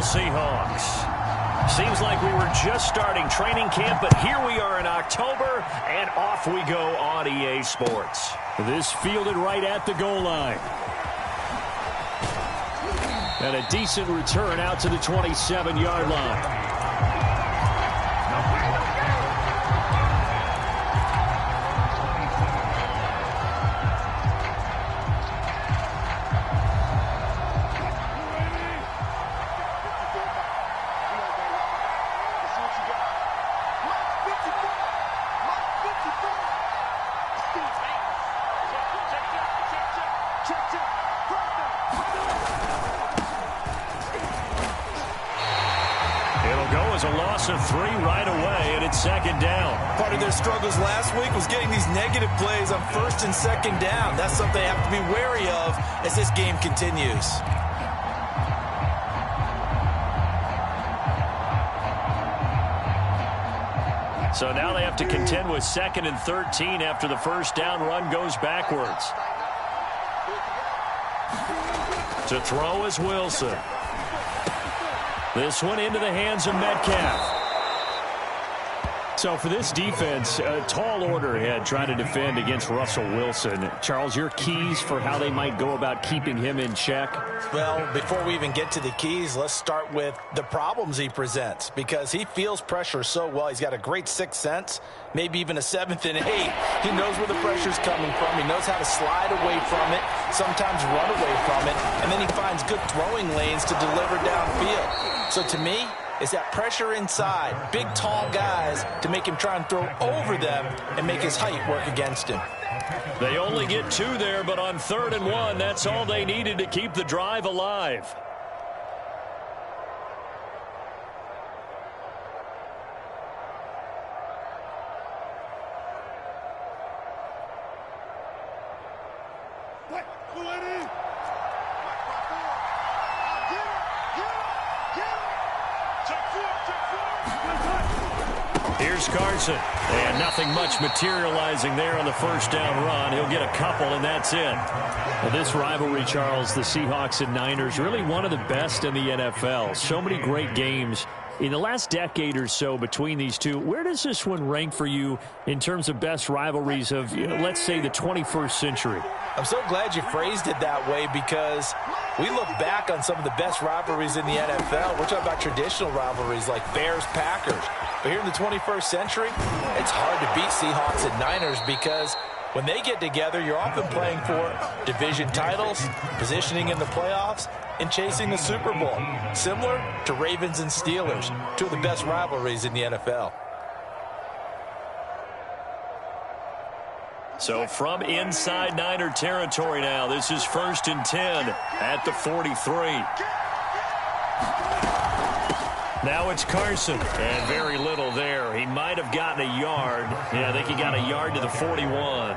Seahawks. Seems like we were just starting training camp, but here we are in October, and off we go on EA Sports. This fielded right at the goal line. And a decent return out to the 27-yard line. A loss of 3 right away, and it's second down. Part of their struggles last week was getting these negative plays on first and second down. That's something they have to be wary of as this game continues. So now they have to contend with 2nd and 13 after the first down run goes backwards. To throw is Wilson. This one into the hands of Metcalf. So for this defense, a tall order ahead trying to defend against Russell Wilson. Charles, your keys for how they might go about keeping him in check? Well, before we even get to the keys, let's start with the problems he presents, because he feels pressure so well. He's got a great sixth sense, maybe even a 7th and 8. He knows where the pressure's coming from. He knows how to slide away from it, sometimes run away from it, and then he finds good throwing lanes to deliver downfield. So to me, it's that pressure inside, big, tall guys to make him try and throw over them and make his height work against him. They only get 2 there, but on 3rd and 1, that's all they needed to keep the drive alive. Here's Carson, and nothing much materializing there on the first down run. He'll get a couple, and that's it. Well, this rivalry, Charles, the Seahawks and Niners, really one of the best in the NFL. So many great games in the last decade or so between these two. Where does this one rank for you in terms of best rivalries of, let's say, the 21st century? I'm so glad you phrased it that way, because we look back on some of the best rivalries in the NFL. We're talking about traditional rivalries like Bears-Packers. But here in the 21st century, it's hard to beat Seahawks and Niners, because when they get together, you're often playing for division titles, positioning in the playoffs, and chasing the Super Bowl. Similar to Ravens and Steelers, two of the best rivalries in the NFL. So from inside Niner territory now, this is 1st and 10 at the 43. Now it's Carson, and very little there. He might have gotten a yard. Yeah, I think he got a yard to the 41.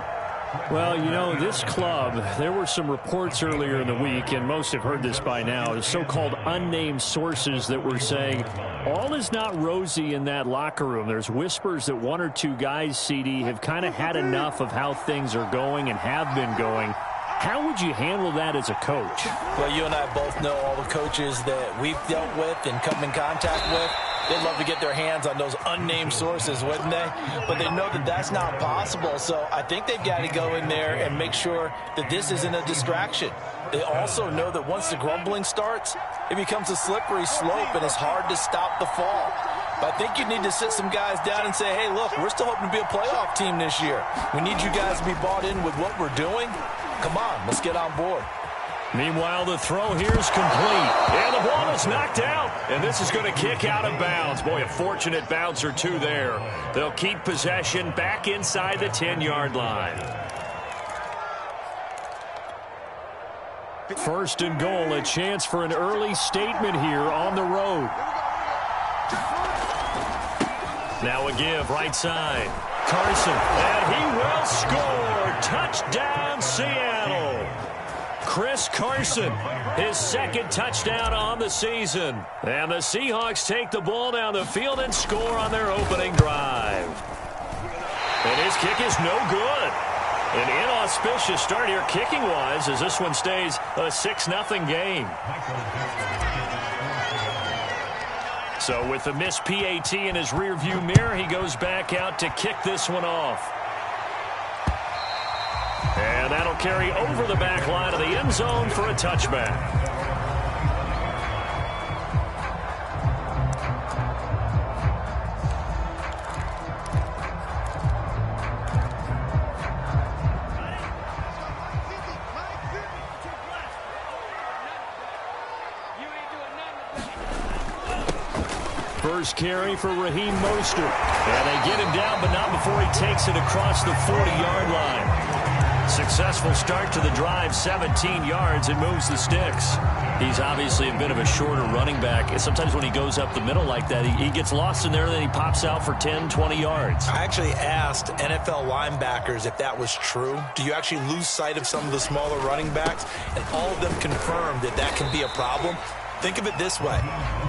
Well, you know, this club, there were some reports earlier in the week, and most have heard this by now, the so-called unnamed sources that were saying all is not rosy in that locker room. There's whispers that 1 or 2 guys, CD, have kind of had enough of how things are going and have been going. How would you handle that as a coach? Well, you and I both know all the coaches that we've dealt with and come in contact with. They'd love to get their hands on those unnamed sources, wouldn't they? But they know that that's not possible, so I think they've got to go in there and make sure that this isn't a distraction. They also know that once the grumbling starts, it becomes a slippery slope, and it's hard to stop the fall. But I think you need to sit some guys down and say, hey, look, we're still hoping to be a playoff team this year. We need you guys to be bought in with what we're doing. Come on, let's get on board. Meanwhile, the throw here is complete. And the ball is knocked out. And this is going to kick out of bounds. Boy, a fortunate bounce or 2 there. They'll keep possession back inside the 10-yard line. 1st and goal, a chance for an early statement here on the road. Now a give right side. Carson, and he will score. Touchdown, Seattle. Chris Carson, his 2nd touchdown on the season. And the Seahawks take the ball down the field and score on their opening drive. And his kick is no good. An inauspicious start here kicking-wise as this one stays a 6-0 game. So with the missed PAT in his rearview mirror, he goes back out to kick this one off. And that'll carry over the back line of the end zone for a touchback. First carry for Raheem Mostert. And they get him down, but not before he takes it across the 40-yard line. Successful start to the drive, 17 yards, and moves the sticks. He's obviously a bit of a shorter running back. And sometimes when he goes up the middle like that, he gets lost in there, and then he pops out for 10, 20 yards. I actually asked NFL linebackers if that was true. Do you actually lose sight of some of the smaller running backs? And all of them confirmed that that can be a problem. Think of it this way.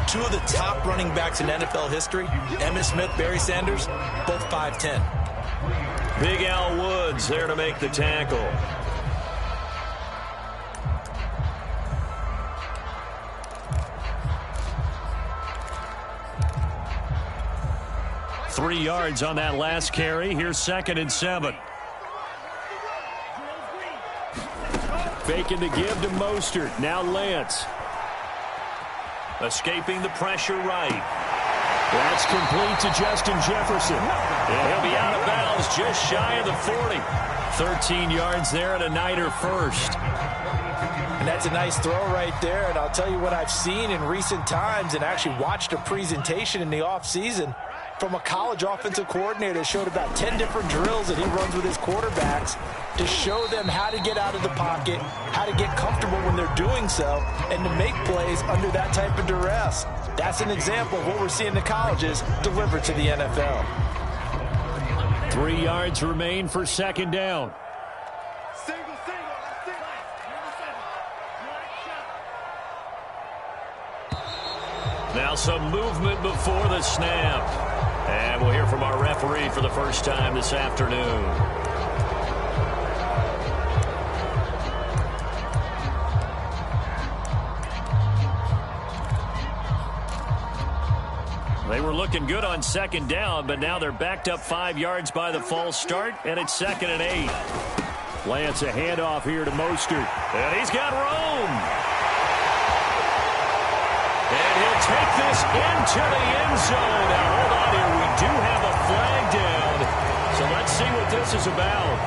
Two of the top running backs in NFL history, Emmitt Smith, Barry Sanders, both 5'10". Big Al Woods there to make the tackle. Three yards on that last carry. Here's 2nd and 7. Faking the give to Mostert. Now Lance. Escaping the pressure right. That's complete to Justin Jefferson. And he'll be out of bounds just shy of the 40. 13 yards there and a Niner first. And that's a nice throw right there. And I'll tell you what I've seen in recent times and actually watched a presentation in the offseason from a college offensive coordinator that showed about 10 different drills that he runs with his quarterbacks to show them how to get out of the pocket, how to get comfortable when they're doing so, and to make plays under that type of duress. That's an example of what we're seeing the colleges deliver to the NFL. 3 yards remain for 2nd down. Now some movement before the snap. And we'll hear from our referee for the first time this afternoon. They were looking good on 2nd down, but now they're backed up 5 yards by the false start, and it's 2nd and 8. Lance a handoff here to Mostert. And he's got room. And he'll take this into the end zone. Now, hold on here. We do have a flag down. So let's see what this is about.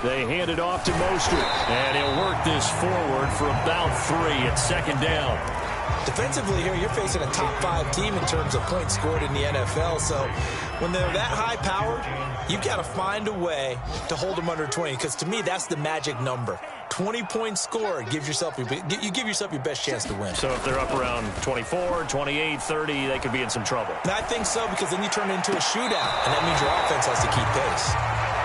They hand it off to Mostert. And he'll work this forward for about 3 at 2nd down. Defensively here, you're facing a top 5 team in terms of points scored in the NFL. So when they're that high powered, you've got to find a way to hold them under 20. Because to me, that's the magic number. 20 points scored, you give yourself your best chance to win. So if they're up around 24, 28, 30, they could be in some trouble. And I think so, because then you turn it into a shootout, and that means your offense has to keep pace.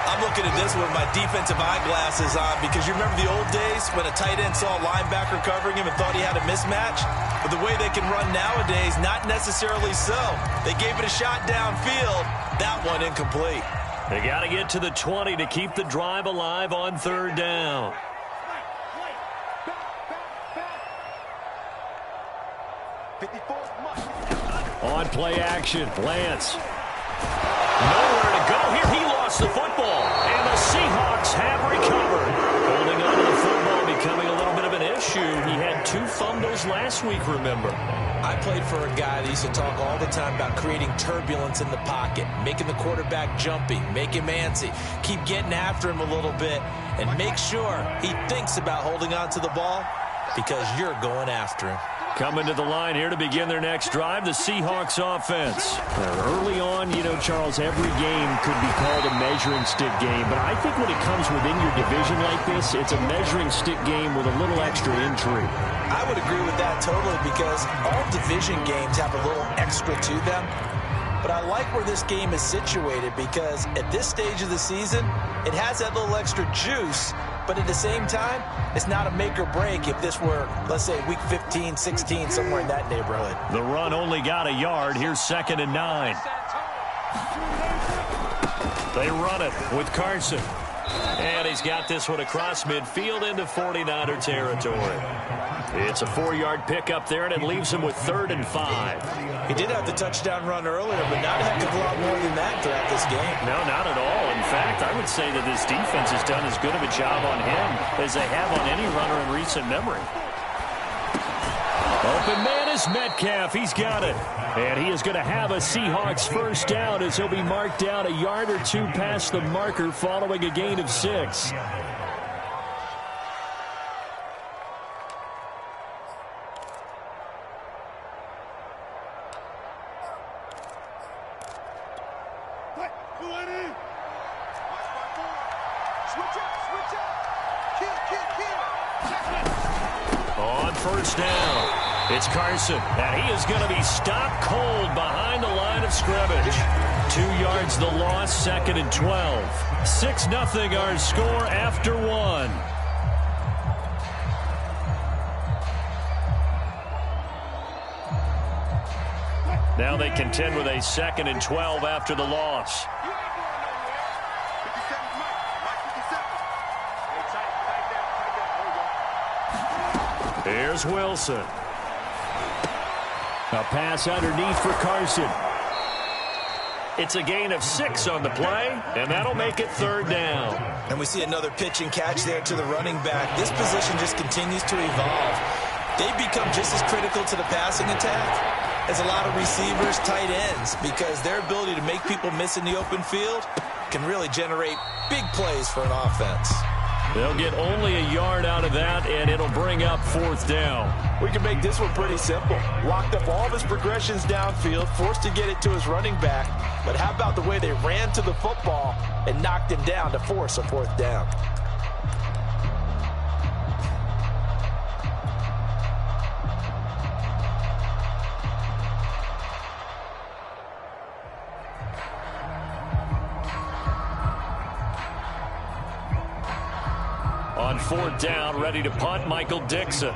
I'm looking at this with my defensive eyeglasses on, because you remember the old days when a tight end saw a linebacker covering him and thought he had a mismatch? But the way they can run nowadays, not necessarily so. They gave it a shot downfield. That one incomplete. They got to get to the 20 to keep the drive alive on 3rd down. On play action, Lance. Nowhere to go here. He lost the football. And the Seahawks have recovered. Holding on to the football becoming a little bit of an issue. He had 2 fumbles last week, remember. I played for a guy that used to talk all the time about creating turbulence in the pocket, making the quarterback jumpy, make him antsy, keep getting after him a little bit, and make sure he thinks about holding on to the ball because you're going after him. Coming to the line here to begin their next drive, the Seahawks offense. Early on, you know, Charles, every game could be called a measuring stick game. But I think when it comes within your division like this, it's a measuring stick game with a little extra intrigue. I would agree with that totally, because all division games have a little extra to them. But I like where this game is situated, because at this stage of the season, it has that little extra juice. But at the same time, it's not a make or break if this were, let's say, week 15, 16, somewhere in that neighborhood. The run only got a yard. Here's 2nd and 9. They run it with Carson. And he's got this one across midfield into 49er territory. It's a 4-yard pickup there, and it leaves him with 3rd and 5. He did have the touchdown run earlier, but not a heck of a lot more than that throughout this game. No, not at all. In fact, I would say that this defense has done as good of a job on him as they have on any runner in recent memory. Open man is Metcalf. He's got it. And he is going to have a Seahawks first down as he'll be marked down a yard or two past the marker following a gain of 6. On first down. It's Carson, and he is going to be stopped cold behind the line of scrimmage. 2 yards the loss, 2nd and 12. 6-0 our score after 1. Now they contend with a 2nd and 12 after the loss. Here's Wilson. A pass underneath for Carson. It's a gain of 6 on the play, and that'll make it 3rd down. And we see another pitch and catch there to the running back. This position just continues to evolve. They become just as critical to the passing attack as a lot of receivers, tight ends, because their ability to make people miss in the open field can really generate big plays for an offense. They'll get only a yard out of that, and it'll bring up 4th down. We can make this one pretty simple. Locked up all of his progressions downfield, forced to get it to his running back. But how about the way they ran to the football and knocked him down to force a 4th down? On 4th down, ready to punt, Michael Dixon.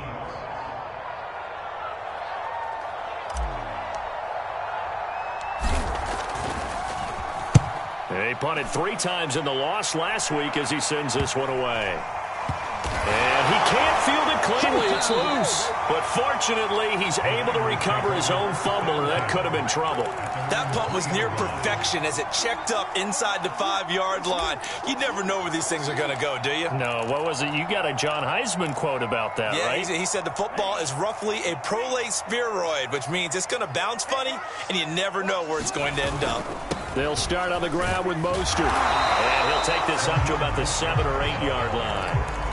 They punted 3 times in the loss last week as he sends this one away. And he can't field it cleanly. It's loose. But fortunately, he's able to recover his own fumble, and that could have been trouble. That punt was near perfection as it checked up inside the 5-yard line. You never know where these things are going to go, do you? No, what was it? You got a John Heisman quote about that, right? Yeah, he said the football is roughly a prolate spheroid, which means it's going to bounce funny, and you never know where it's going to end up. They'll start on the ground with Mostert. And he'll take this up to about the 7- or 8-yard line.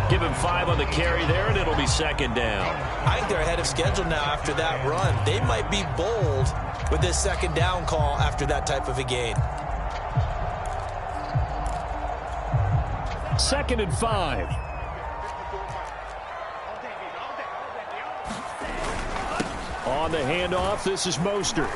Give him 5 on the carry there, and it'll be 2nd down. I think they're ahead of schedule now after that run. They might be bold with this 2nd down call after that type of a gain. 2nd and 5. On the handoff, this is Mostert.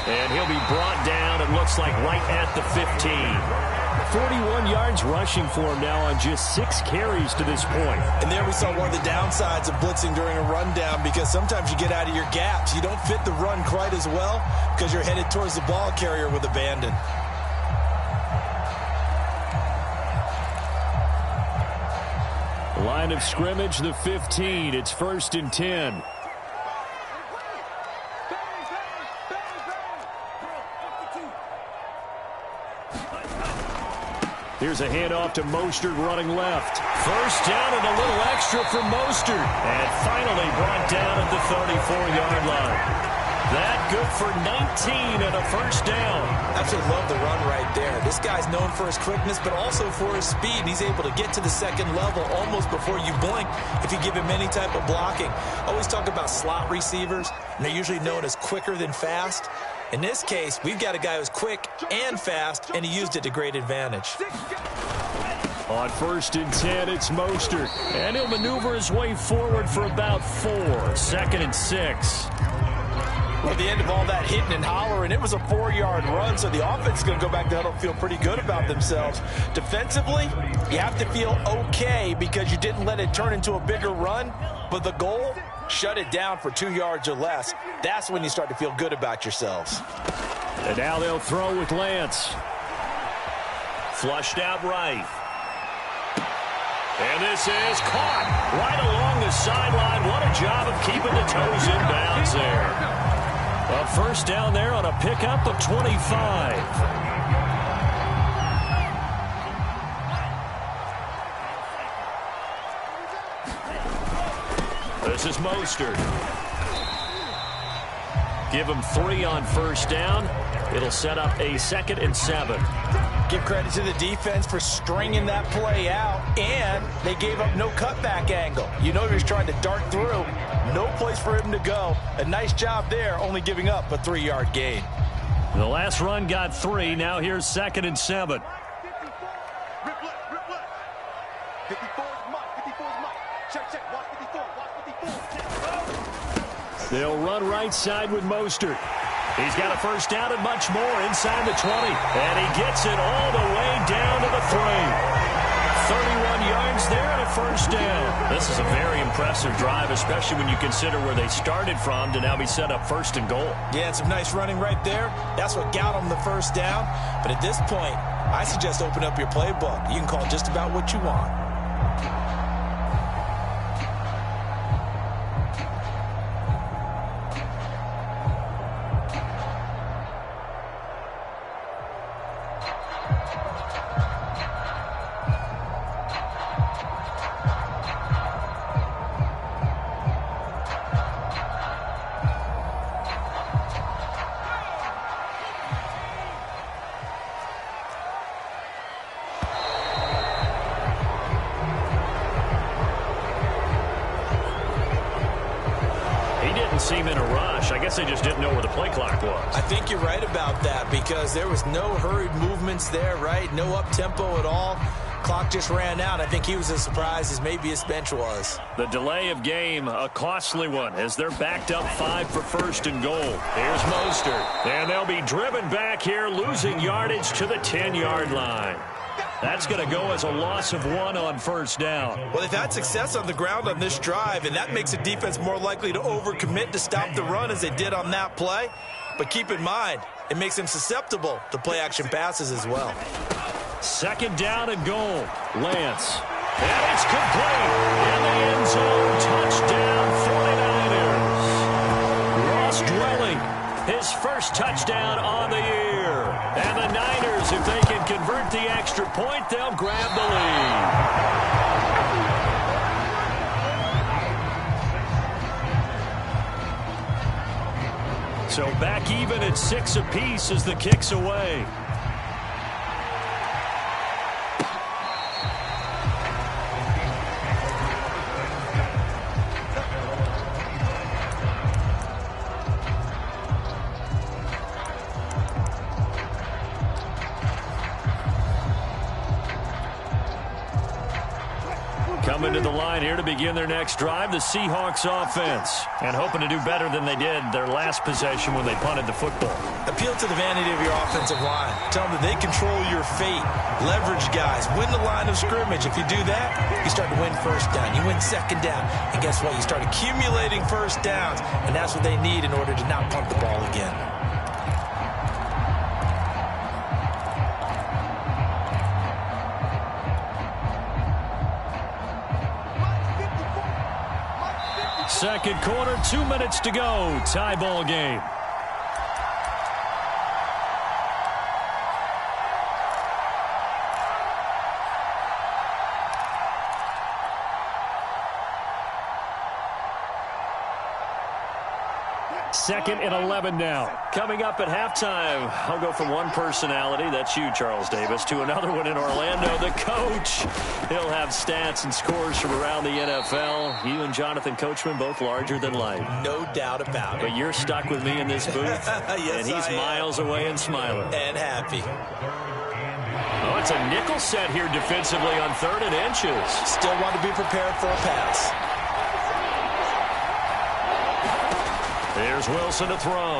And he'll be brought down, it looks like, right at the 15. 41 yards rushing for him now on just 6 carries to this point. And there we saw one of the downsides of blitzing during a rundown, because sometimes you get out of your gaps. You don't fit the run quite as well because you're headed towards the ball carrier with abandon. Line of scrimmage, the 15. It's 1st and 10. Here's a handoff to Mostert running left. First down and a little extra for Mostert. And finally brought down at the 34-yard line. That good for 19 and a first down. Absolutely love the run right there. This guy's known for his quickness, but also for his speed. He's able to get to the 2nd level almost before you blink if you give him any type of blocking. Always talk about slot receivers, and they're usually known as quicker than fast. In this case, we've got a guy who's quick and fast, and he used it to great advantage. On 1st and 10, it's Mostert. And he'll maneuver his way forward for about 4. 2nd and 6. Well, at the end of all that hitting and hollering, it was a 4-yard run, so the offense is going to go back to huddle, feel pretty good about themselves. Defensively, you have to feel okay because you didn't let it turn into a bigger run, but the goal, shut it down for 2 yards or less. That's when you start to feel good about yourselves. And now they'll throw with Lance. Flushed out right. And this is caught right along the sideline. What a job of keeping the toes in bounds there. A first down there on a pickup of 25. This is Mostert. Give him 3 on first down. It'll set up a 2nd and 7. Give credit to the defense for stringing that play out, and they gave up no cutback angle. You know he was trying to dart through. No place for him to go. A nice job there, only giving up a 3-yard gain. The last run got 3. Now here's 2nd and 7. They'll run right side with Mostert. He's got a first down and much more inside the 20. And he gets it all the way down to the 3. 31 yards there and a first down. This is a very impressive drive, especially when you consider where they started from to now be set up 1st and goal. Yeah, and some nice running right there. That's what got them the first down. But at this point, I suggest open up your playbook. You can call just about what you want. Seem in a rush. I guess they just didn't know where the play clock was. I think you're right about that because there was no hurried movements there, right? No up-tempo at all. Clock just ran out. I think he was as surprised as maybe his bench was. The delay of game, a costly one, as they're backed up 5 for 1st and goal. Here's Mostert. And they'll be driven back here, losing yardage to the 10-yard line. That's going to go as a loss of 1 on first down. Well, they've had success on the ground on this drive, and that makes the defense more likely to overcommit to stop the run as they did on that play. But keep in mind, it makes them susceptible to play-action passes as well. 2nd down and goal. Lance. And it's complete. In the end zone. Touchdown, 49ers. Ross Dwelling, his first touchdown on the year. And the Niners, if they can convert the extra point, they'll grab the lead. So back even at 6 apiece as the kick's away. Coming to the line here to begin their next drive, the Seahawks offense. And hoping to do better than they did their last possession when they punted the football. Appeal to the vanity of your offensive line. Tell them that they control your fate. Leverage guys. Win the line of scrimmage. If you do that, you start to win first down. You win 2nd down. And guess what? You start accumulating first downs. And that's what they need in order to not punt the ball again. Second quarter, 2 minutes to go. Tie ball game. Second and 11 now. Coming up at halftime, I'll go from one personality, that's you, Charles Davis, to another one in Orlando, the coach. He'll have stats and scores from around the NFL. You and Jonathan Coachman, both larger than life. No doubt about it. But you're stuck with me in this booth, yes, and he's miles away and smiling. And happy. Oh, it's a nickel set here defensively on 3rd and inches. Still want to be prepared for a pass. There's Wilson to throw.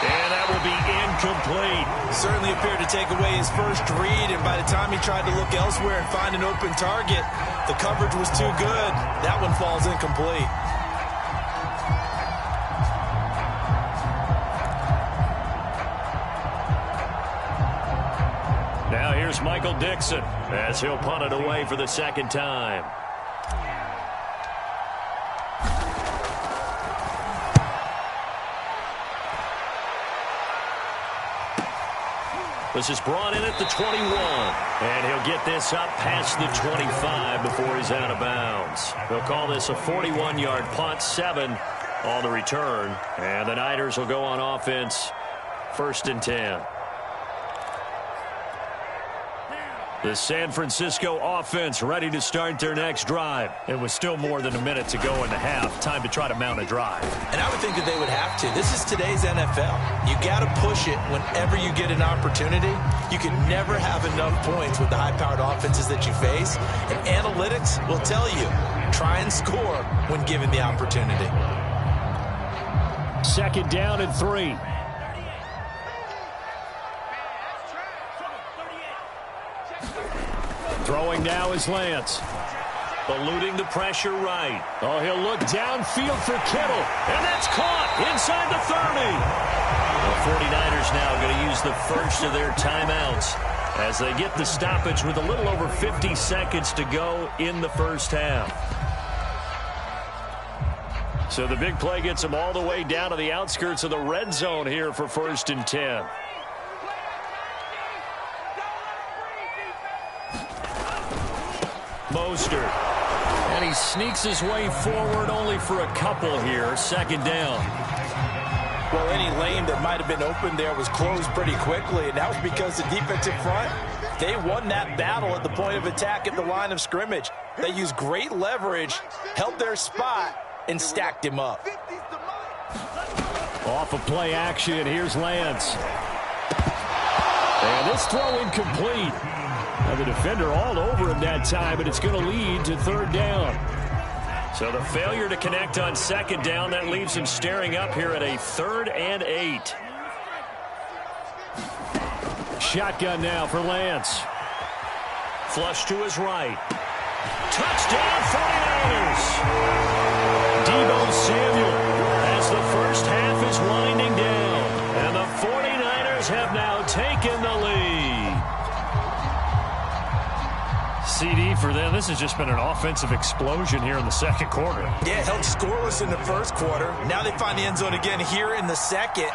And that will be incomplete. Certainly appeared to take away his first read, and by the time he tried to look elsewhere and find an open target, the coverage was too good. That one falls incomplete. here's Michael Dixon as he'll punt it away for the second time. This is brought in at the 21. And he'll get this up past the 25 before he's out of bounds. They'll call this a 41-yard punt, 7 on the return. And the Niners will go on offense, 1st and 10. The San Francisco offense ready to start their next drive. It was still more than a minute to go in the half. Time to try to mount a drive. And I would think that they would have to. This is today's NFL. You got to push it whenever you get an opportunity. You can never have enough points with the high-powered offenses that you face. And analytics will tell you, try and score when given the opportunity. 2nd down and 3. Throwing now is Lance. Eluding the pressure right. Oh, he'll look downfield for Kittle. And that's caught inside the 30. The 49ers now going to use the first of their timeouts as they get the stoppage with a little over 50 seconds to go in the first half. So the big play gets them all the way down to the outskirts of the red zone here for 1st and 10. Mostert. And he sneaks his way forward only for a couple here. 2nd down. Well, any lane that might have been open there was closed pretty quickly, and that was because the defensive front, they won that battle at the point of attack at the line of scrimmage. They used great leverage, held their spot, and stacked him up. Off of play action, here's Lance. And this throw incomplete. Now the defender all over him that time, but it's going to lead to 3rd down. So the failure to connect on 2nd down, that leaves him staring up here at a 3rd and 8. Shotgun now for Lance. Flush to his right. Touchdown 49ers! Deebo Samuel as the first half is winding down. And the 49ers have now taken the lead. CD for them. This has just been an offensive explosion here in the 2nd quarter. Yeah, held scoreless in the 1st quarter. Now they find the end zone again here in the 2nd.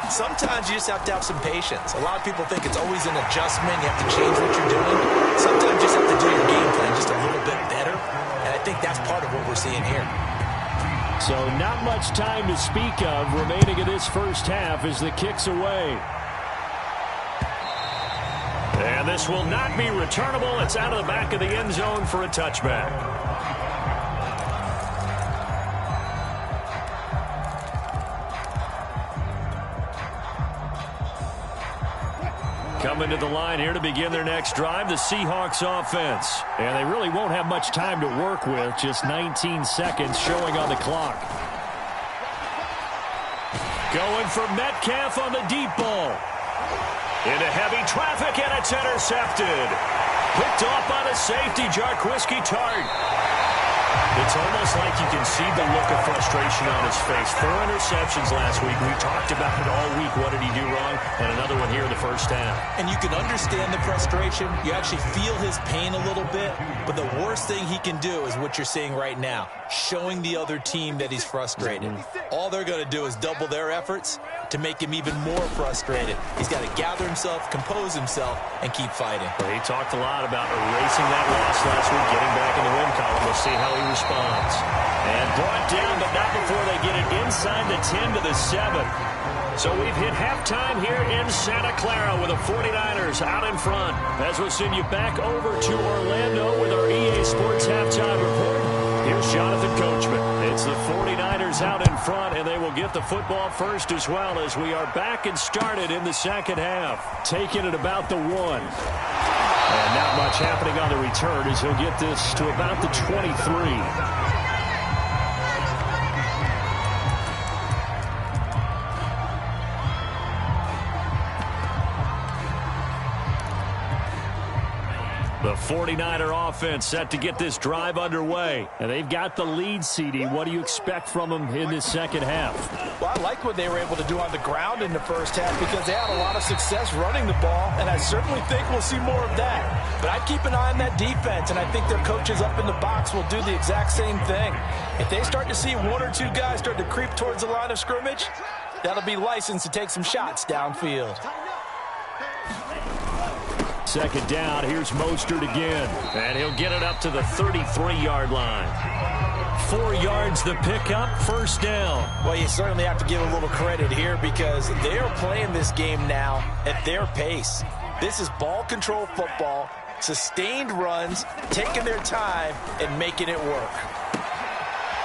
Sometimes you just have to have some patience. A lot of people think it's always an adjustment. You have to change what you're doing. Sometimes you just have to do your game plan just a little bit better. And I think that's part of what we're seeing here. So not much time to speak of remaining in this first half as the kick's away. And this will not be returnable. It's out of the back of the end zone for a touchback. Coming to the line here to begin their next drive, the Seahawks offense. And they really won't have much time to work with. Just 19 seconds showing on the clock. Going for Metcalf on the deep ball. Into heavy traffic, and it's intercepted. Picked off by the safety, Jarquiski Tart. It's almost like you can see the look of frustration on his face. 4 interceptions last week. We talked about it all week. What did he do wrong? And another one here in the first half. And you can understand the frustration. You actually feel his pain a little bit. But the worst thing he can do is what you're seeing right now, showing the other team that he's frustrated. All they're going to do is double their efforts to make him even more frustrated. He's got to gather himself, compose himself, and keep fighting. Well, he talked a lot about erasing that loss last week, getting back in the win column. We'll see how he responds. And brought down, but not before they get it inside the 10 to the 7. So we've hit halftime here in Santa Clara with the 49ers out in front. As we'll send you back over to Orlando with our EA Sports Halftime Report. Here's Jonathan Coachman. It's the 49ers out in front, and they will get the football first as well as we are back and started in the second half. Taking it about the 1. And not much happening on the return as he'll get this to about the 23. The 49er offense set to get this drive underway. And they've got the lead, CD. What do you expect from them in this second half? Well, I like what they were able to do on the ground in the first half because they had a lot of success running the ball, and I certainly think we'll see more of that. But I'd keep an eye on that defense, and I think their coaches up in the box will do the exact same thing. If they start to see one or two guys start to creep towards the line of scrimmage, that'll be licensed to take some shots downfield. Second down, here's Mostert again. And he'll get it up to the 33-yard line. 4 yards the pickup, first down. Well, you certainly have to give a little credit here because they are playing this game now at their pace. This is ball control football, sustained runs, taking their time, and making it work.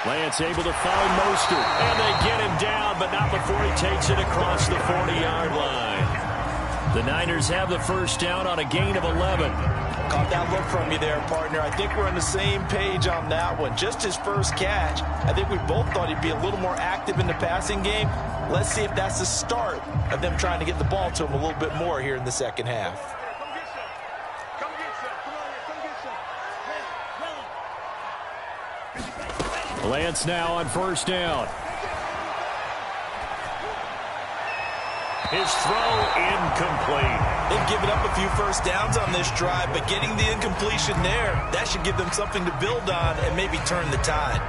Lance able to find Mostert. And they get him down, but not before he takes it across the 40-yard line. The Niners have the first down on a gain of 11. Caught that look from you there, partner. I think we're on the same page on that one. Just his first catch. I think we both thought he'd be a little more active in the passing game. Let's see if that's the start of them trying to get the ball to him a little bit more here in the second half. Lance now on first down. His throw incomplete. They've given up a few first downs on this drive, but getting the incompletion there, that should give them something to build on and maybe turn the tide.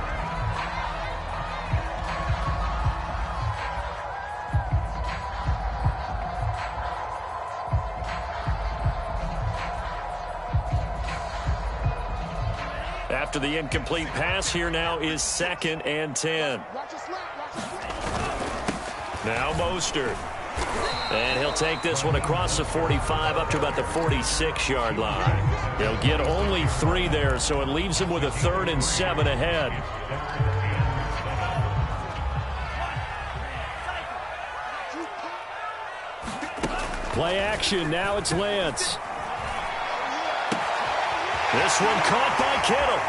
After the incomplete pass, here now is 2nd and 10. Now Mostert. And he'll take this one across the 45 up to about the 46-yard line. He'll get only 3 there, so it leaves him with a 3rd and 7 ahead. Play action. Now it's Lance. This one caught by Kittle.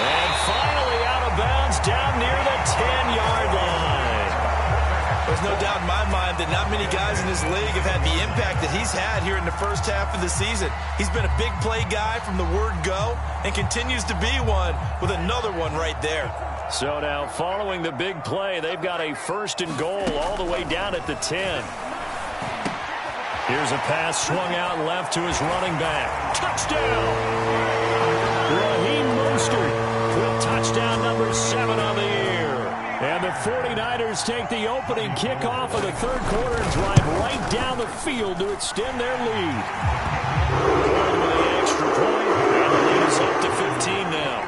And finally out of bounds down near the 10-yard line. There's no doubt in my mind that not many guys in this league have had the impact that he's had here in the first half of the season. He's been a big play guy from the word go and continues to be one with another one right there. So now following the big play, they've got a 1st and goal all the way down at the 10. Here's a pass swung out left to his running back. Touchdown! Raheem Mostert with touchdown number 7 on the year. And the 49ers take the opening kickoff of the 3rd quarter and drive right down the field to extend their lead. Going with the extra point, and the lead is up to 15 now.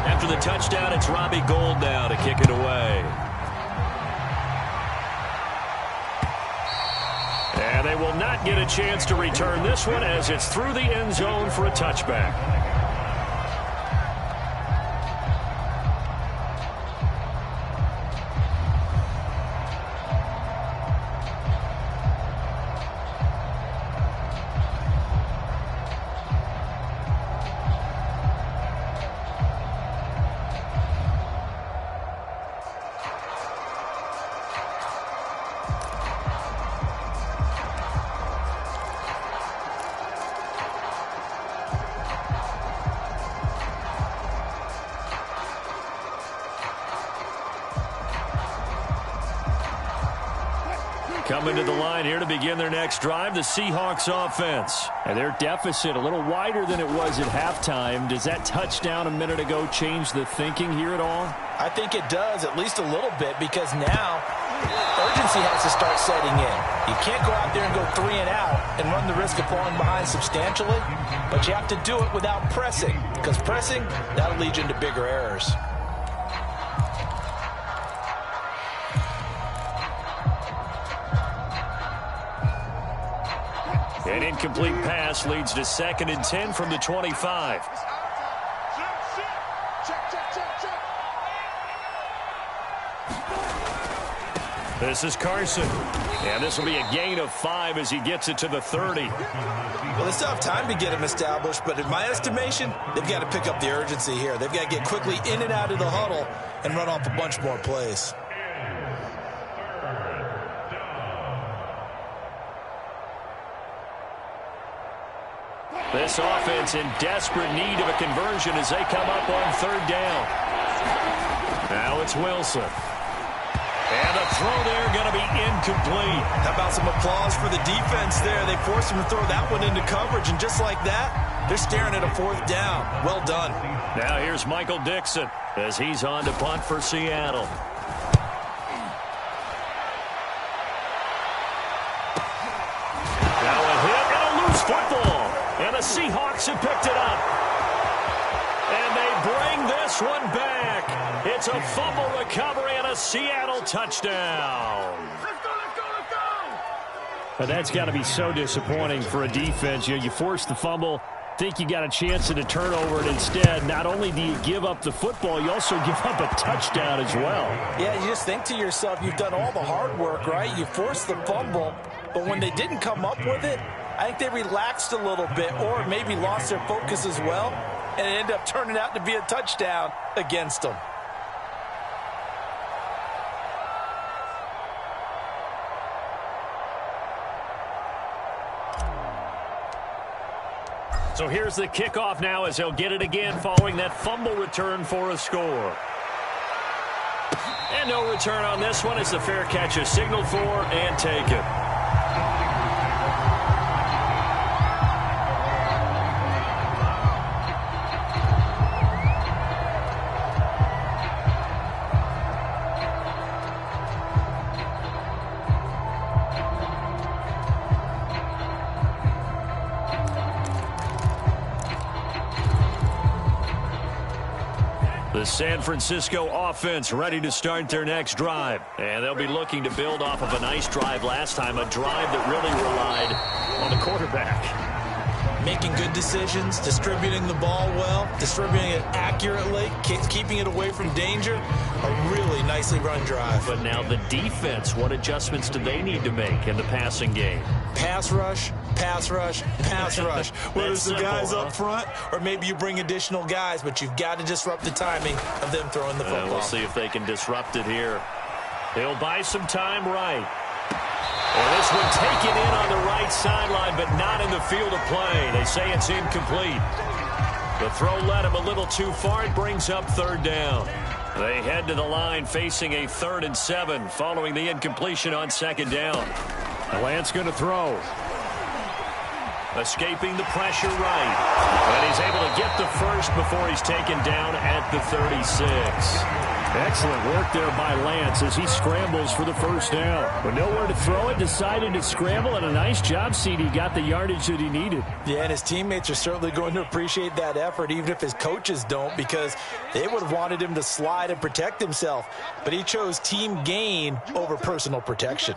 After the touchdown, it's Robbie Gould now to kick it away. And they will not get a chance to return this one as it's through the end zone for a touchback. Coming to the line here to begin their next drive, the Seahawks offense. And their deficit a little wider than it was at halftime. Does that touchdown a minute ago change the thinking here at all? I think it does, at least a little bit, because now urgency has to start setting in. You can't go out there and go 3 and out and run the risk of falling behind substantially, but you have to do it without pressing, because pressing, that'll lead you into bigger errors. An incomplete pass leads to 2nd and 10 from the 25. This is Carson. And this will be a gain of 5 as he gets it to the 30. Well, they still have time to get him established, but in my estimation, they've got to pick up the urgency here. They've got to get quickly in and out of the huddle and run off a bunch more plays. This offense in desperate need of a conversion as they come up on third down. Now it's Wilson. And the throw there going to be incomplete. How about some applause for the defense there? They forced him to throw that one into coverage, and just like that, they're staring at a fourth down. Well done. Now here's Michael Dixon as he's on to punt for Seattle. Now a hit and a loose football. And the Seahawks have picked it up. And they bring this one back. It's a fumble recovery and a Seattle touchdown. Let's go, let's go, let's go! But that's got to be so disappointing for a defense. You force the fumble, think you got a chance at a turnover, and instead, not only do you give up the football, you also give up a touchdown as well. Yeah, you just think to yourself, you've done all the hard work, right? You forced the fumble, but when they didn't come up with it, I think they relaxed a little bit or maybe lost their focus as well, and it ended up turning out to be a touchdown against them. So here's the kickoff now as they'll get it again following that fumble return for a score. And no return on this one as the fair catch is signaled for and taken. The San Francisco offense ready to start their next drive. And they'll be looking to build off of a nice drive last time, a drive that really relied on the quarterback. Making good decisions, distributing the ball well, distributing it accurately, keeping it away from danger. A really nicely run drive. But now the defense, what adjustments do they need to make in the passing game? Pass rush, pass rush, pass rush. Whether it's the guys simple, up front or maybe you bring additional guys, but you've got to disrupt the timing of them throwing the football. We'll see if they can disrupt it here. He'll buy some time right. Well, this one taken in on the right sideline, but not in the field of play. They say it's incomplete. The throw led him a little too far. It brings up third down. They head to the line facing a 3rd and 7 following the incompletion on second down. Lance going to throw. Escaping the pressure right. And he's able to get the first before he's taken down at the 36. Excellent work there by Lance as he scrambles for the first down. But nowhere to throw it, decided to scramble, and a nice job, CD. Got the yardage that he needed. Yeah, and his teammates are certainly going to appreciate that effort, even if his coaches don't, because they would have wanted him to slide and protect himself. But he chose team gain over personal protection.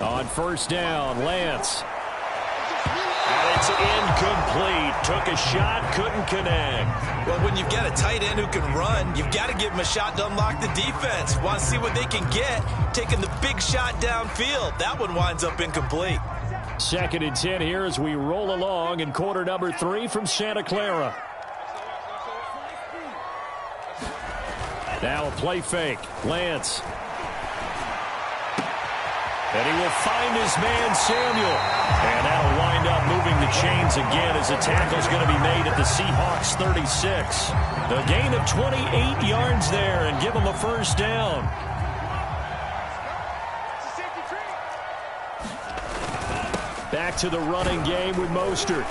On first down, Lance. And it's incomplete. Took a shot, couldn't connect. Well, when you've got a tight end who can run, you've got to give him a shot to unlock the defense. Want to see what they can get, taking the big shot downfield. That one winds up incomplete. 2nd and 10 here as we roll along in quarter number 3 from Santa Clara. Now a play fake. Lance. And he will find his man, Samuel. And that'll wind up moving the chains again as the tackle's going to be made at the Seahawks 36. The gain of 28 yards there and give them a first down. Back to the running game with Mostert.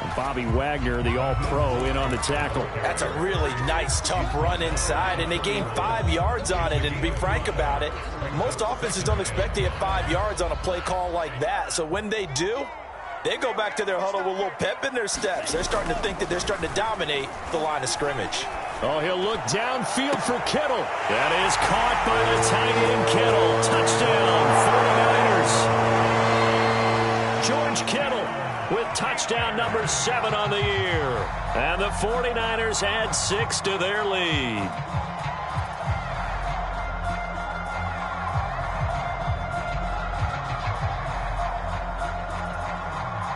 And Bobby Wagner, the all-pro, in on the tackle. That's a really nice, tough run inside, and they gained 5 yards on it. And to be frank about it, most offenses don't expect to get 5 yards on a play call like that. So when they do, they go back to their huddle with a little pep in their steps. They're starting to think that they're starting to dominate the line of scrimmage. Oh, he'll look downfield for Kittle. That is caught by the tight end Kittle. Touchdown, 49ers. George Kittle with touchdown number 7 on the year. And the 49ers add 6 to their lead.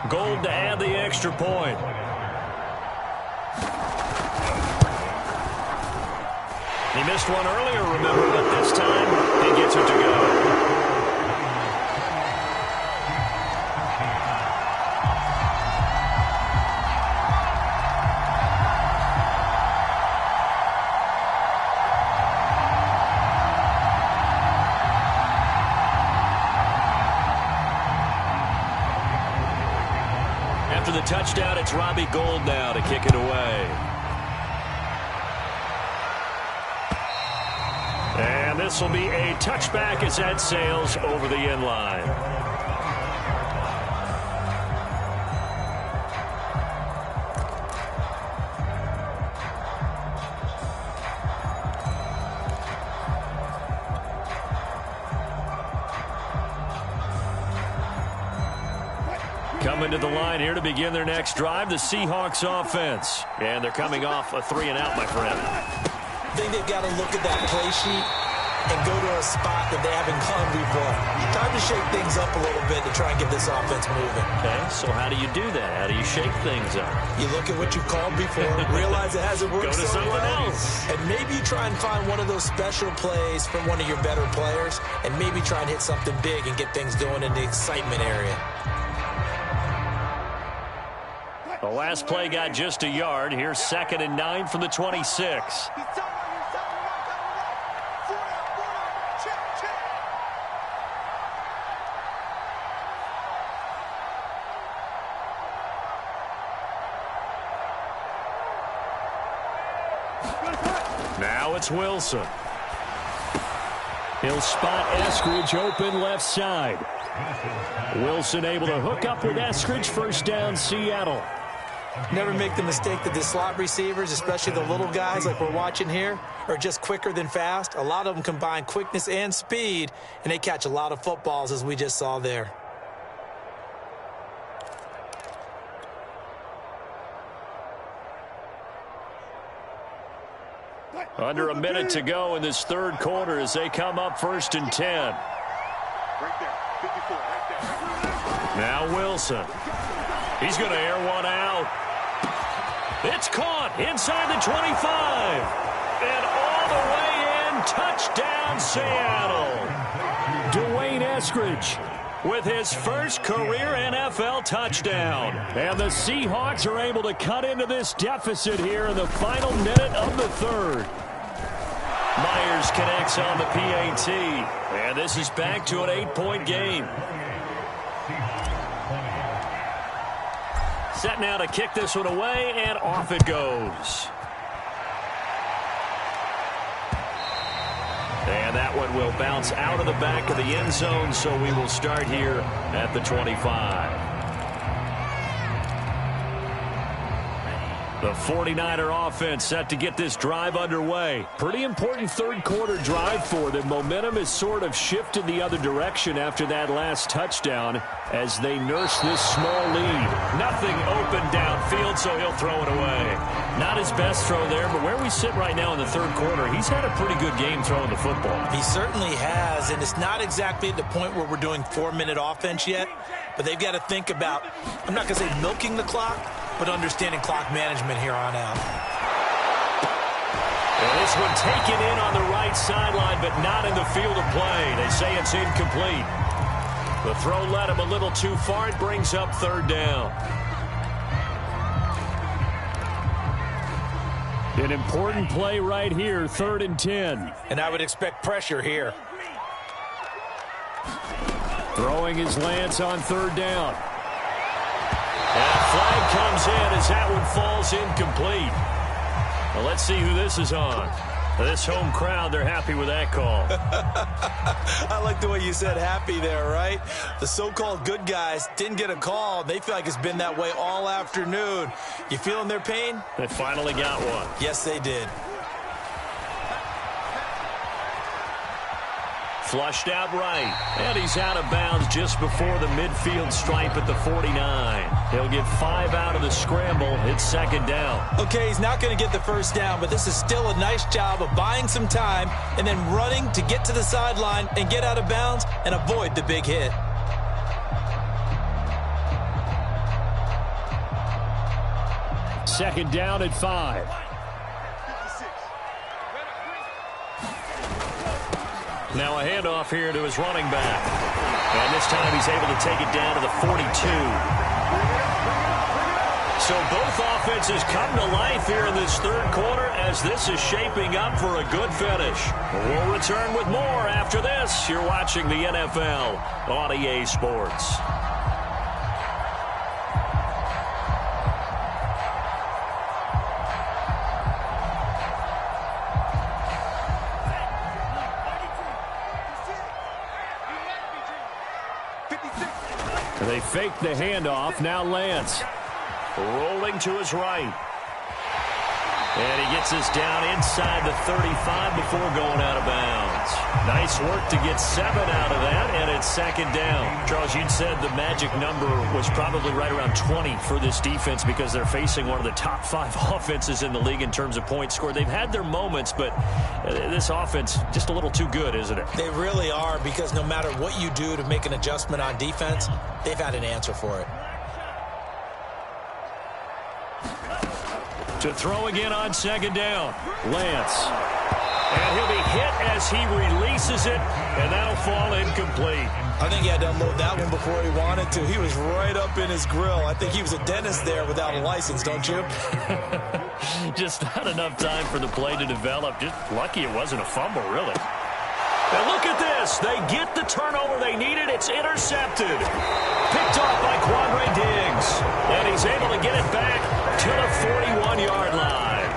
Gold to add the extra point. He missed one earlier, remember, but this time he gets it to go. after the touchdown, it's Robbie Gould now to kick it away. And this will be a touchback as that sails over the end line. Coming to the line here to begin their next drive, the Seahawks offense. And they're coming off a 3-and-out, my friend. I think they've got to look at that play sheet and go to a spot that they haven't gone before. Time to shake things up a little bit to try and get this offense moving. Okay, so how do you do that? How do you shake things up? You look at what you've called before, realize it hasn't worked Go to so something well, else. and maybe you try and find one of those special plays from one of your better players, and maybe try and hit something big and get things going in the excitement area. The last play got just a yard. Here's 2nd and 9 from the 26. Now it's Wilson. He'll spot Eskridge open left side. Wilson able to hook up with Eskridge. First down, Seattle. Never make the mistake that the slot receivers, especially the little guys like we're watching here, are just quicker than fast. A lot of them combine quickness and speed, and they catch a lot of footballs, as we just saw there. Under a minute to go in this third quarter as they come up 1st and 10. Right there. 54, right there. Now Wilson. He's going to air one out. It's caught inside the 25. And all the way in. Touchdown, Seattle. Dwayne Eskridge With his first career NFL touchdown. And the Seahawks are able to cut into this deficit here in the final minute of the third. Myers connects on the PAT. And this is back to an 8-point game. Set now to kick this one away, and off it goes. And that one will bounce out of the back of the end zone, so we will start here at the 25. The 49er offense set to get this drive underway. Pretty important third quarter drive for them. Momentum has sort of shifted the other direction after that last touchdown as they nurse this small lead. Nothing open downfield, so he'll throw it away. Not his best throw there, but where we sit right now in the third quarter, he's had a pretty good game throwing the football. He certainly has, and it's not exactly at the point where we're doing 4-minute offense yet, but they've got to think about, I'm not going to say milking the clock, but understanding clock management here on out. And this one taken in on the right sideline, but not in the field of play. They say it's incomplete. The throw led him a little too far. It brings up third down. An important play right here, 3rd and 10. And I would expect pressure here. Throwing his Lance on 3rd down. And a flag comes in as that one falls incomplete. Well, let's see who this is on. This home crowd, they're happy with that call. I like the way you said happy there, right? The so-called good guys didn't get a call. They feel like it's been that way all afternoon. You feeling their pain? They finally got one. Yes, they did. Flushed out right. And he's out of bounds just before the midfield stripe at the 49. He'll get 5 out of the scramble. It's 2nd down. Okay, he's not going to get the first down, but this is still a nice job of buying some time and then running to get to the sideline and get out of bounds and avoid the big hit. Second down at 5. Now a handoff here to his running back. And this time he's able to take it down to the 42. So both offenses come to life here in this third quarter as this is shaping up for a good finish. We'll return with more after this. You're watching the NFL on EA Sports. faked the handoff. Now Lance. Rolling to his right. And he gets us down inside the 35 before going out of bounds. Nice work to get 7 out of that, and it's second down. Charles, you'd said the magic number was probably right around 20 for this defense because they're facing one of the top 5 offenses in the league in terms of points scored. They've had their moments, but this offense just a little too good, isn't it? They really are, because no matter what you do to make an adjustment on defense, they've had an answer for it. To throw again on second down. Lance. And he'll be hit as he releases it, and that'll fall incomplete. I think he had to unload that one before he wanted to. He was right up in his grill. I think he was a dentist there without a license, don't you? Just not enough time for the play to develop. Just lucky it wasn't a fumble, really. And look at this. They get the turnover they needed. It's intercepted. Picked off by Quandre Diggs. And he's able to get it back to the 41-yard line.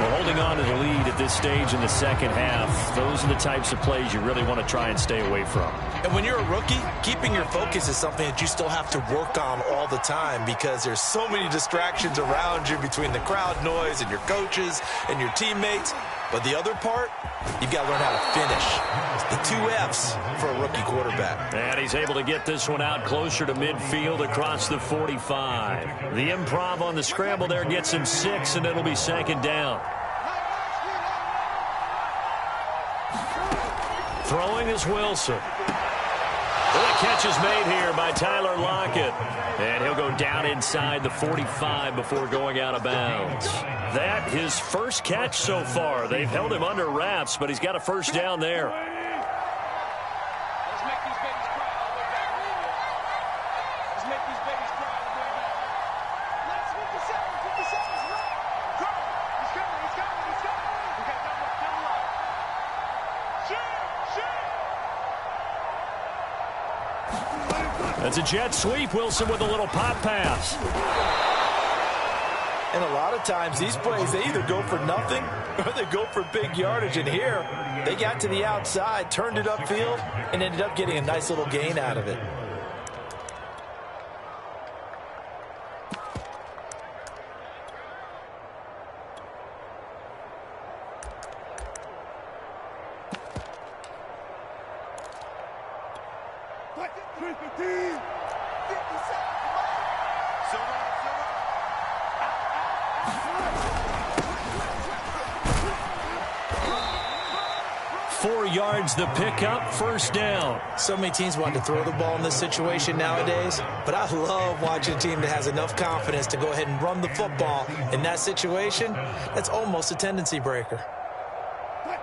Well, holding on to the lead at this stage in the second half, those are the types of plays you really want to try and stay away from. And when you're a rookie, keeping your focus is something that you still have to work on all the time, because there's so many distractions around you between the crowd noise and your coaches and your teammates. But the other part, you've got to learn how to finish. It's the 2 F's for a rookie quarterback. And he's able to get this one out closer to midfield across the 45. The improv on the scramble there gets him 6, and it'll be second down. Throwing is Wilson. Well, the catch is made here by Tyler Lockett. And he'll go down inside the 45 before going out of bounds. That his first catch so far. They've held him under wraps, but he's got a first down there. Let's make these babies cry all the way back. Let's make these babies cry all the way back. Let's 57 is right. Go. He's coming. We got double up. That's a jet sweep. Wilson with a little pop pass. And a lot of times these plays, they either go for nothing or they go for big yardage. And here, they got to the outside, turned it upfield, and ended up getting a nice little gain out of it. The pickup, first down. So many teams want to throw the ball in this situation nowadays, but I love watching a team that has enough confidence to go ahead and run the football. In that situation, that's almost a tendency breaker.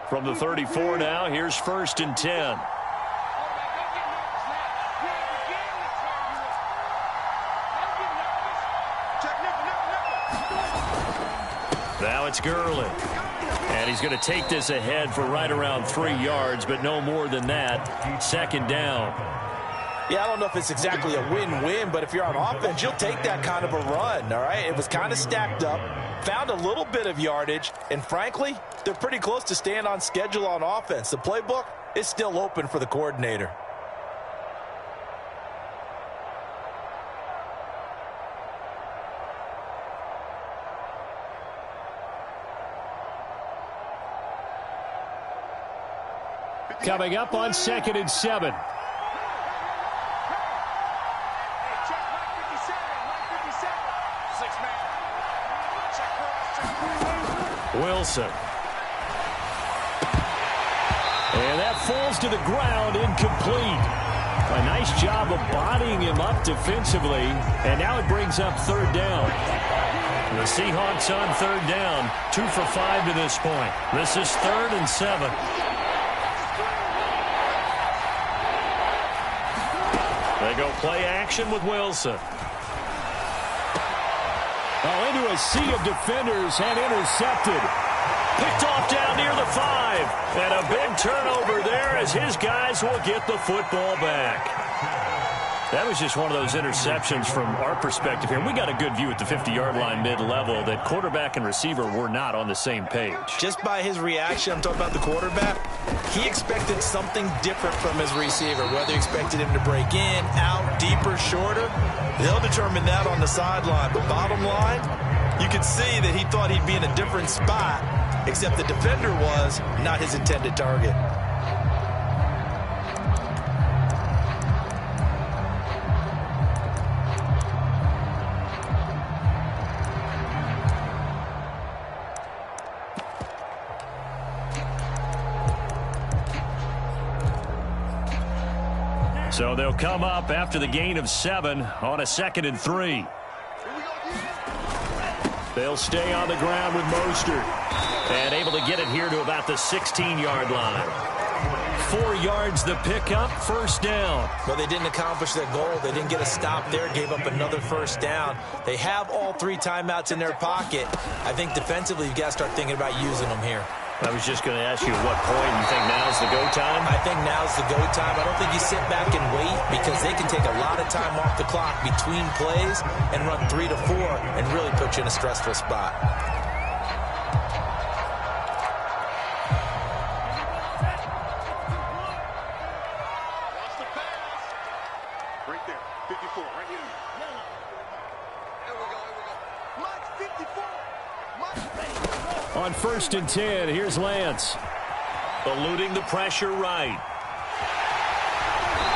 From the 34 now, here's first and 10. Now it's Gurley. And he's going to take this ahead for right around 3 yards, but no more than that. Second down. Yeah, I don't know if it's exactly a win-win, but if you're on offense, you'll take that kind of a run, all right? It was kind of stacked up, found a little bit of yardage, and frankly, they're pretty close to staying on schedule on offense. The playbook is still open for the coordinator. Coming up on 2nd and 7. Wilson. And that falls to the ground, incomplete. A nice job of bodying him up defensively, and now it brings up third down. The Seahawks on third down, 2 for 5 to this point. This is 3rd and 7. They go play action with Wilson. Oh, into a sea of defenders and intercepted. Picked off down near the 5. And a big turnover there as his guys will get the football back. That was just one of those interceptions from our perspective here. We got a good view at the 50-yard line mid-level that quarterback and receiver were not on the same page. Just by his reaction, I'm talking about the quarterback, he expected something different from his receiver, whether he expected him to break in, out, deeper, shorter. They'll determine that on the sideline. But bottom line, you could see that he thought he'd be in a different spot, except the defender was not his intended target. So they'll come up after the gain of 7 on a 2nd and 3. They'll stay on the ground with Mostert. And able to get it here to about the 16-yard line. 4 yards the pickup, first down. Well, they didn't accomplish their goal. They didn't get a stop there, gave up another first down. They have all 3 timeouts in their pocket. I think defensively you've got to start thinking about using them here. I was just going to ask you at what point you think now's the go time? I think now's the go time. I don't think you sit back and wait because they can take a lot of time off the clock between plays and run 3 to 4 and really put you in a stressful spot. Watch the pass. Right there. 54, right here. There we go, there we go. Mike's 54. Mike's 54. On 1st and 10, here's Lance. Eluding the pressure right.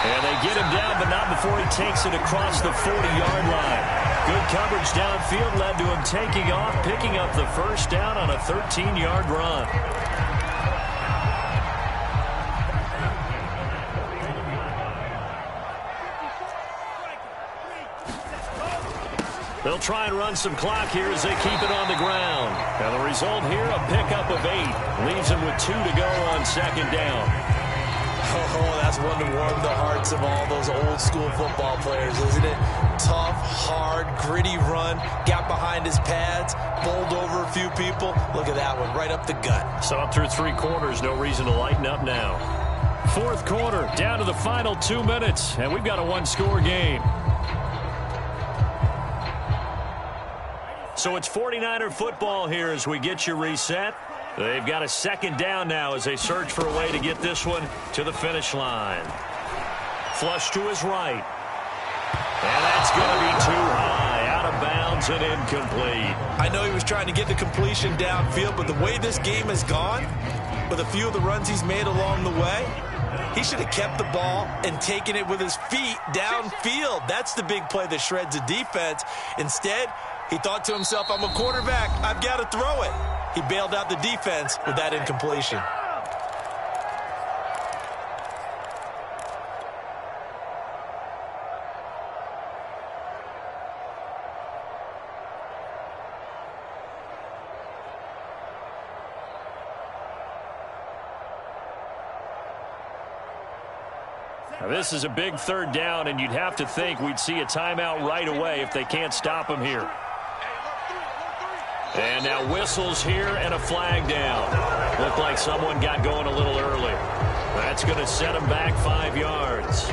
And they get him down, but not before he takes it across the 40-yard line. Good coverage downfield led to him taking off, picking up the first down on a 13-yard run. They'll try and run some clock here as they keep it on the ground. And the result here, a pickup of 8. Leaves them with 2 to go on 2nd down. Oh, that's one to warm the hearts of all those old-school football players, isn't it? Tough, hard, gritty run. Got behind his pads, bowled over a few people. Look at that one, right up the gut. So up through 3 quarters, no reason to lighten up now. 4th quarter, down to the final 2 minutes, and we've got a 1-score game. So it's 49er football here as we get you reset. They've got a 2nd down now as they search for a way to get this one to the finish line. Flush to his right. And that's going to be too high, out of bounds and incomplete. I know he was trying to get the completion downfield, but the way this game has gone, with a few of the runs he's made along the way, he should have kept the ball and taken it with his feet downfield. That's the big play that shreds the defense. Instead, he thought to himself, I'm a quarterback, I've got to throw it. He bailed out the defense with that incompletion. Now, this is a big 3rd down, and you'd have to think we'd see a timeout right away if they can't stop him here. And now whistles here and a flag down. Looked like someone got going a little early. That's going to set him back 5 yards.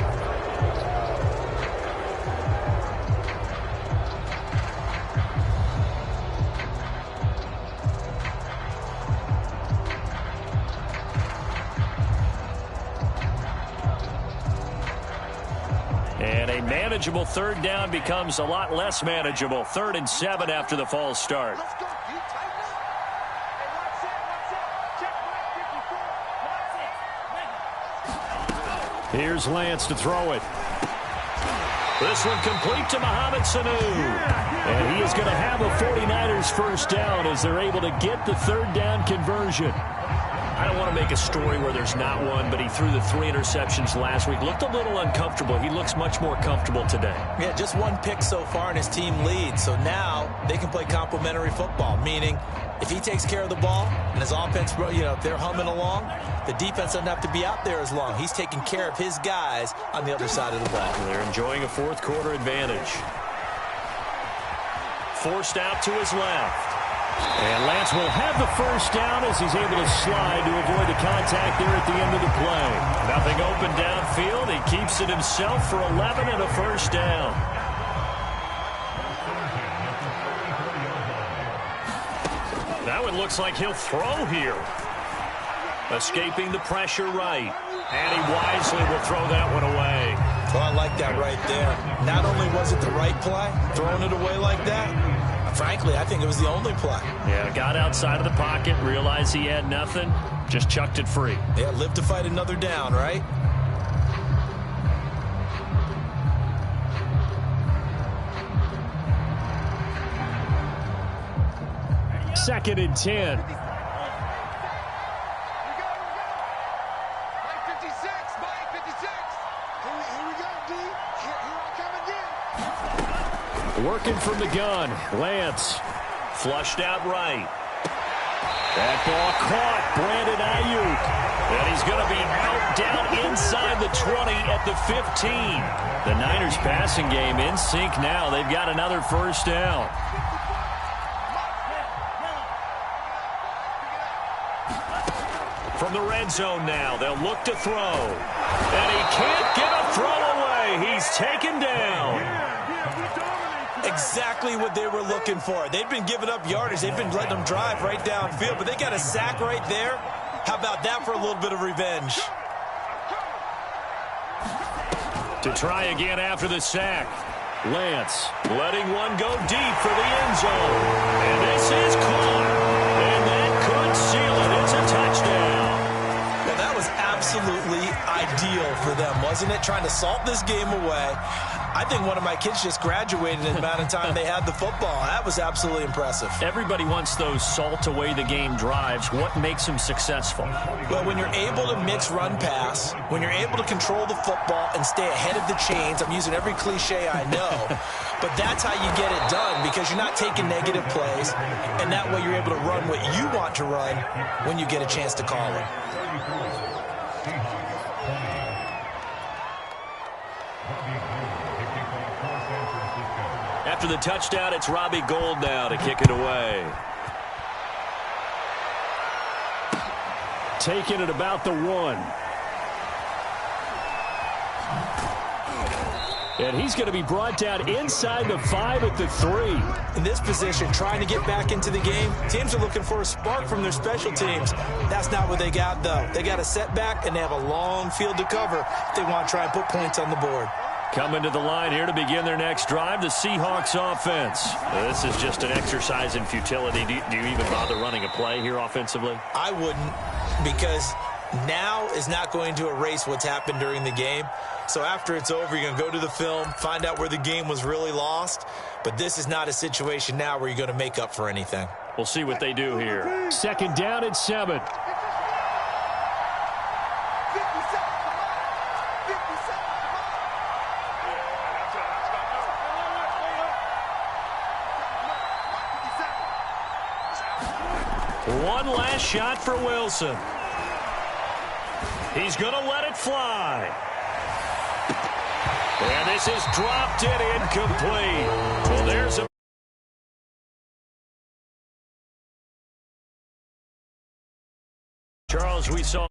And a manageable 3rd down becomes a lot less manageable. 3rd and 7 after the false start. Let's go. You tighten up. Hey, watch that. Check back 54. Here's Lance to throw it. This one complete to Mohamed Sanu. And he is going to have a 49ers first down as they're able to get the 3rd down conversion. I don't want to make a story where there's not one, but he threw the 3 interceptions last week. Looked a little uncomfortable. He looks much more comfortable today. Yeah, just 1 pick so far and his team leads. So now they can play complementary football, meaning if he takes care of the ball and his offense, if they're humming along, the defense doesn't have to be out there as long. He's taking care of his guys on the other side of the ball. They're enjoying a 4th quarter advantage. Forced out to his left. And Lance will have the first down as he's able to slide to avoid the contact there at the end of the play. Nothing open downfield. He keeps it himself for 11 and a first down. That one looks like he'll throw here. Escaping the pressure right. And he wisely will throw that one away. Well, I like that right there. Not only was it the right play, throwing it away like that, frankly, I think it was the only play. Yeah, got outside of the pocket, realized he had nothing, just chucked it free. Yeah, live to fight another down, right? Second and 10. Mike 56, Mike 56. Here we go, D. Here I come again. Working from the gun. Lance. Flushed out right. That ball caught. Brandon Ayuk. And he's going to be out down inside the 20 at the 15. The Niners passing game in sync now. They've got another first down. From the red zone now, they'll look to throw. And he can't get a throw away. He's taken down. Exactly what they were looking for. They've been giving up yardage. They've been letting them drive right downfield, but they got a sack right there. How about that for a little bit of revenge? To try again after the sack. Lance letting one go deep for the end zone. And this is caught. And that could seal it. It's a touchdown. Well, that was absolutely ideal for them, wasn't it? Trying to salt this game away. I think one of my kids just graduated in the amount of time they had the football. That was absolutely impressive. Everybody wants those salt away the game drives. What makes them successful? Well, when you're able to mix run-pass, when you're able to control the football and stay ahead of the chains, I'm using every cliche I know, but that's how you get it done because you're not taking negative plays, and that way you're able to run what you want to run when you get a chance to call it. After the touchdown, it's Robbie Gould now to kick it away. Taking it about the 1. And he's going to be brought down inside the 5 at the 3. In this position, trying to get back into the game, teams are looking for a spark from their special teams. That's not what they got, though. They got a setback, and they have a long field to cover if they want to try and put points on the board. Coming to the line here to begin their next drive, the Seahawks offense. This is just an exercise in futility. Do you even bother running a play here offensively? I wouldn't, because now is not going to erase what's happened during the game. So after it's over, you're going to go to the film, find out where the game was really lost. But this is not a situation now where you're going to make up for anything. We'll see what they do here. Second down at 7. One last shot for Wilson. He's going to let it fly. And this is dropped it incomplete. Well, there's a Charles, we saw